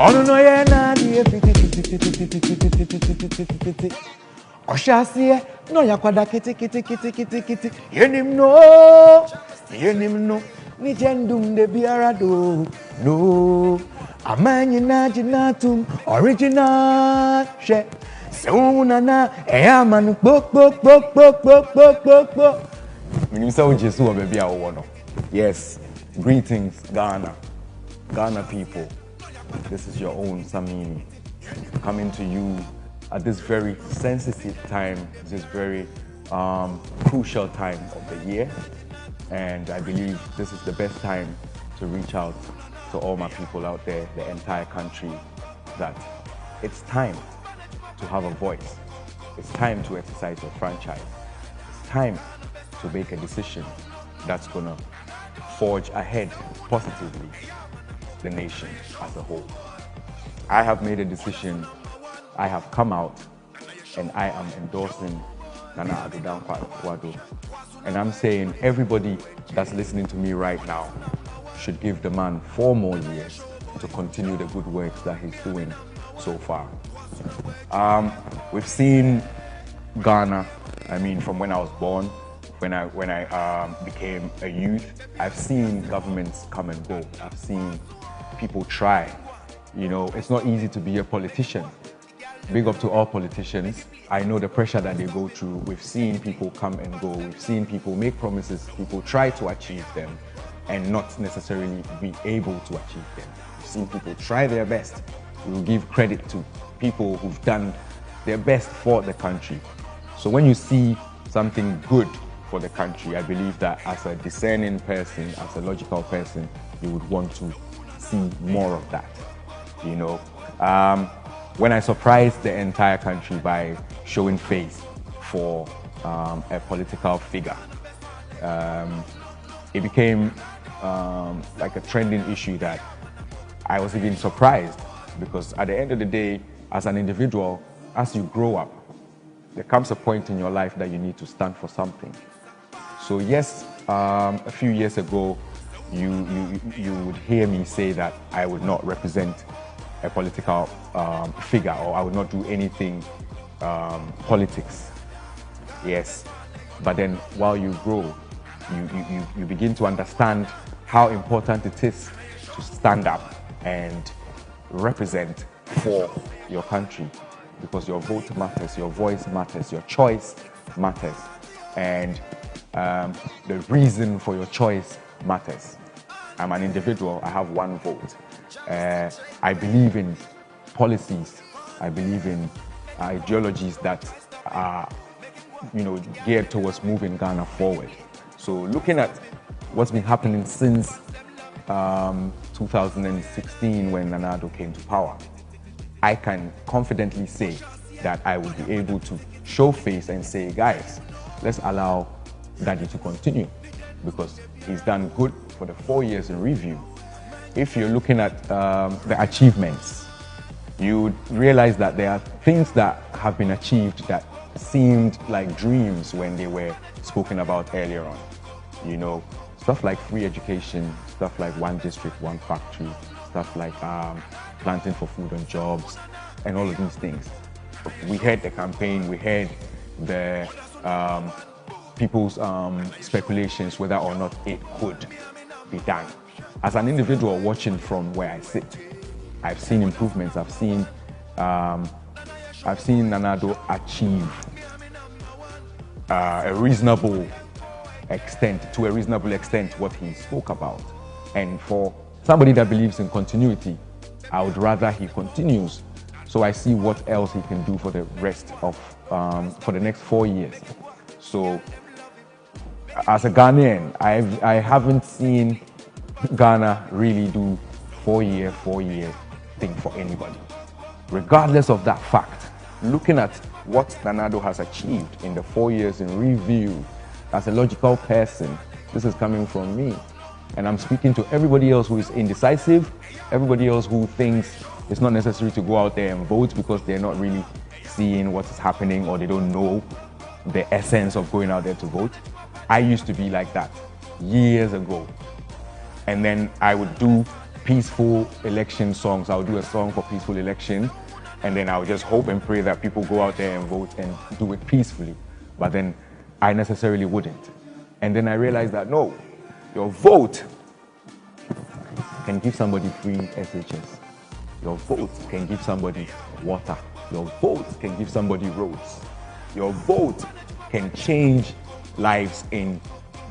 Ono no ye na die fiti. Oshasie no yakwada kiti. Yenim no. Ni jendum de biara do. No. Amanyi na jinatum original. She. Seunana eyamanu bok. When you say Jesus or baby no. Yes. Greetings, Ghana people. This is your own Samini coming to you at this very sensitive time, this very crucial time of the year. And I believe this is the best time to reach out to all my people out there, the entire country, that it's time to have a voice. It's time to exercise your franchise. It's time to make a decision that's gonna forge ahead positively the nation as a whole. I have made a decision. I have come out and I am endorsing Nana Addo. And I'm saying everybody that's listening to me right now should give the man 4 more years to continue the good work that he's doing so far. We've seen Ghana, from when I was born, when I became a youth, I've seen governments come and go. I've seen people try. It's not easy to be a politician. Big up to all politicians. I know the pressure that they go through. We've seen people come and go. We've seen people make promises, people try to achieve them and not necessarily be able to achieve them. We've seen people try their best. We will give credit to people who've done their best for the country. So when you see something good for the country, I believe that as a discerning person, as a logical person, you would want to see more of that. When I surprised the entire country by showing face for a political figure, it became like a trending issue that I was even surprised, because at the end of the day, as an individual, as you grow up, there comes a point in your life that you need to stand for something. So yes, a few years ago, you would hear me say that I would not represent a political figure, or I would not do anything politics. Yes, but then while you grow, you begin to understand how important it is to stand up and represent for your country, because your vote matters, your voice matters, your choice matters, and the reason for your choice matters. I'm an individual, I have one vote. I believe in policies, I believe in ideologies that are geared towards moving Ghana forward. So looking at what's been happening since 2016 when Nana Addo came to power, I can confidently say that I would be able to show face and say, guys, let's allow Daddy to continue, because he's done good for the 4 years in review. If you're looking at the achievements, you would realize that there are things that have been achieved that seemed like dreams when they were spoken about earlier on. Stuff like free education, stuff like one district, one factory, stuff like planting for food and jobs, and all of these things. We heard the campaign, we heard the people's speculations whether or not it could be done. As an individual watching from where I sit, I've seen improvements. I've seen Nana Addo achieve a reasonable extent what he spoke about. And for somebody that believes in continuity, I would rather he continues, so I see what else he can do for the rest of for the next 4 years. So as a Ghanaian, I haven't seen Ghana really do 4 year thing for anybody. Regardless of that fact, looking at what Nana Addo has achieved in the 4 years in review, as a logical person, this is coming from me. And I'm speaking to everybody else who is indecisive, everybody else who thinks it's not necessary to go out there and vote because they're not really seeing what is happening, or they don't know the essence of going out there to vote. I used to be like that years ago. And then I would do peaceful election songs. I'll do a song for peaceful election, and then I'll just hope and pray that people go out there and vote and do it peacefully. But then I necessarily wouldn't. And then I realized that no, your vote can give somebody free SHS. Your vote can give somebody water. Your vote can give somebody roads. Your vote can change lives in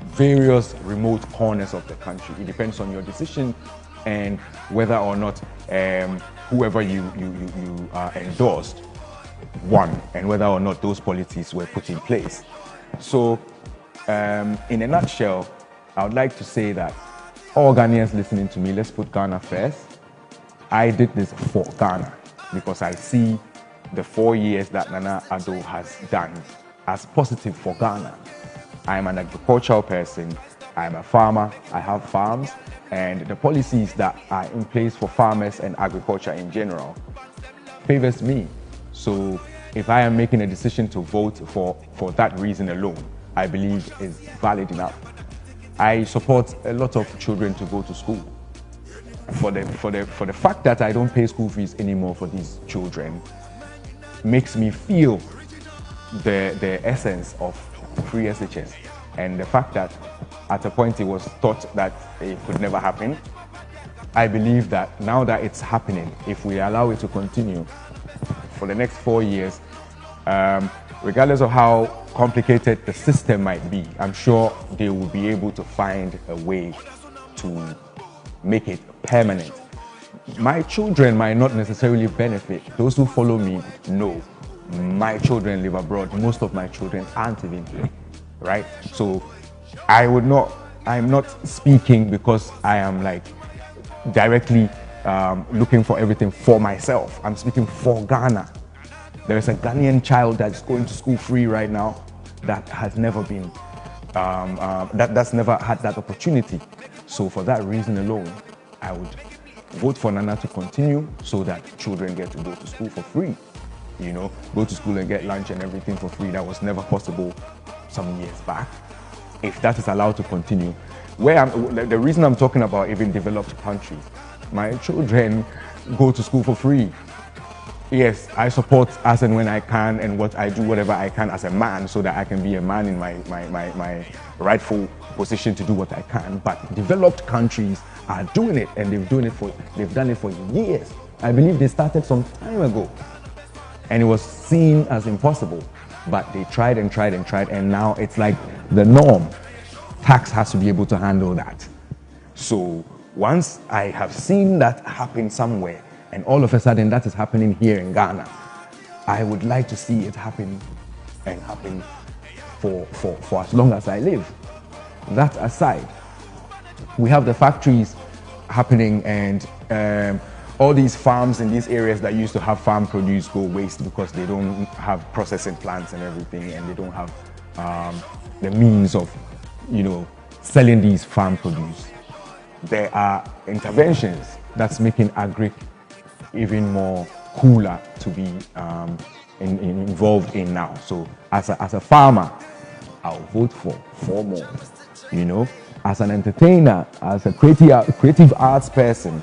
various remote corners of the country. It depends on your decision and whether or not whoever you endorsed won, and whether or not those policies were put in place. So in a nutshell, I would like to say that all Ghanaians listening to me, let's put Ghana first. I did this for Ghana because I see the 4 years that Nana Addo has done as positive for Ghana. I am an agricultural person, I am a farmer, I have farms, and the policies that are in place for farmers and agriculture in general favors me. So if I am making a decision to vote for that reason alone, I believe is valid enough. I support a lot of children to go to school. For the fact that I don't pay school fees anymore for these children makes me feel the essence of free SHS, and the fact that at a point it was thought that it could never happen. I believe that now that it's happening, if we allow it to continue for the next 4 years, regardless of how complicated the system might be, I'm sure they will be able to find a way to make it permanent. My children might not necessarily benefit. Those who follow me know my children live abroad. Most of my children aren't even here, right? So I'm not speaking because I am like directly looking for everything for myself. I'm speaking for Ghana. There is a Ghanaian child that's going to school free right now that has never been, that's never had that opportunity. So for that reason alone, I would vote for Nana to continue so that children get to go to school for free. You know, go to school and get lunch and everything for free. That was never possible some years back. If that is allowed to continue, the reason I'm talking about even developed countries, my children go to school for free. Yes, I support as and when I can, and what I do whatever I can as a man so that I can be a man in my rightful position to do what I can. But developed countries are doing it, and they've done it for years. I believe they started some time ago, and it was seen as impossible. But they tried and tried and tried, and now it's like the norm. Tax has to be able to handle that. So once I have seen that happen somewhere, and all of a sudden that is happening here in Ghana, I would like to see it happen and happen for as long as I live. That aside, we have the factories happening, and all these farms in these areas that used to have farm produce go waste because they don't have processing plants and everything, and they don't have the means of, selling these farm produce. There are interventions that's making agric even more cooler to be involved in now. So as a farmer, I'll vote for 4 more. As an entertainer, as a creative arts person,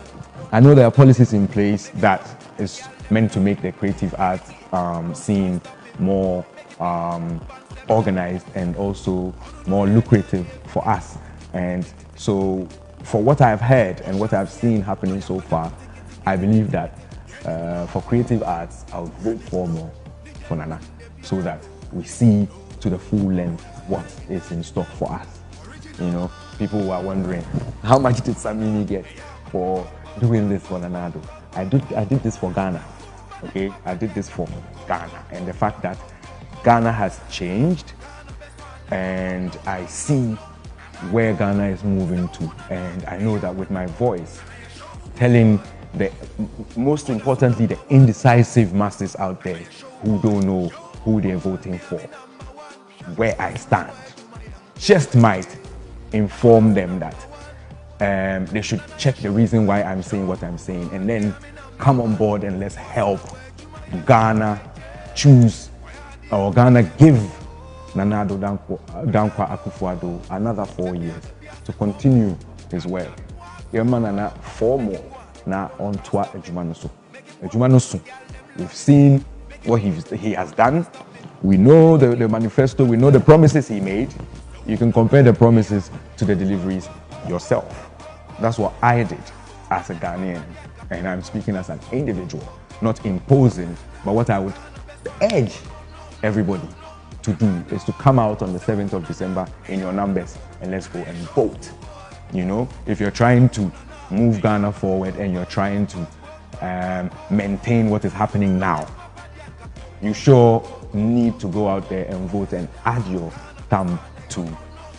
I know there are policies in place that is meant to make the creative arts scene more organized and also more lucrative for us. And so for what I've heard and what I've seen happening so far, I believe that for creative arts, I'll vote 4 more for Nana so that we see to the full length what is in stock for us. People who are wondering, how much did Samini get for doing this for Nana Addo? I did this for Ghana, okay? I did this for Ghana, and the fact that Ghana has changed, and I see where Ghana is moving to, and I know that with my voice, telling most importantly, the indecisive masses out there who don't know who they're voting for, where I stand, just might inform them that they should check the reason why I'm saying what I'm saying, and then come on board and let's help Ghana choose, or Ghana give Nana Addo Dankwa Akuffo Addo another 4 years to continue his work. your man and 4 more now on tour Ejumanoso. Ejumanoso. We've seen what he has done. We know the manifesto, we know the promises he made. You can compare the promises to the deliveries yourself. That's what I did as a Ghanaian, and I'm speaking as an individual, not imposing, but what I would urge everybody to do is to come out on the 7th of December in your numbers and let's go and vote. You know, if you're trying to move Ghana forward and you're trying to maintain what is happening now, you sure need to go out there and vote and add your thumb to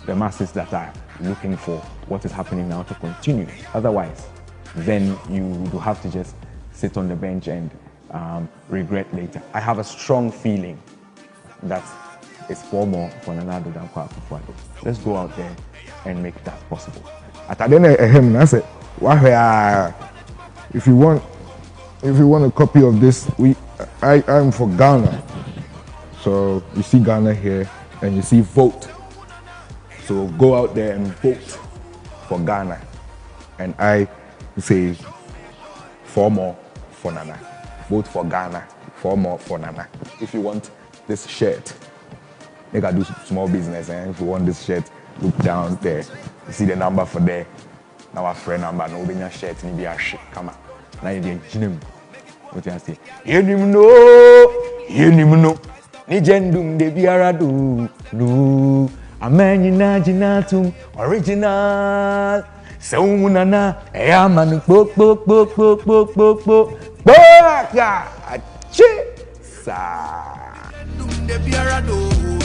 the masses that are looking for what is happening now to continue. Otherwise, then you do have to just sit on the bench and regret later. I have a strong feeling that it's 4 more for Addo than Akuffo. Let's go out there and make that possible. At the end of him, I said, if you want a copy of this, I'm for Ghana. So you see Ghana here and you see vote. So go out there and vote for Ghana. And I say 4 more for Nana. Vote for Ghana, 4 more for Nana. If you want this shirt, you can do small business. And if you want this shirt, look down there. You see the number for there. Now our friend number, no be your shirt, ni be a shit. Come on. Now you get what you say? You know. Ni jendum de biara do no. Amenyina jinatum original. Seunana eyaman pok. Boka chi sa. Jendum de biara do.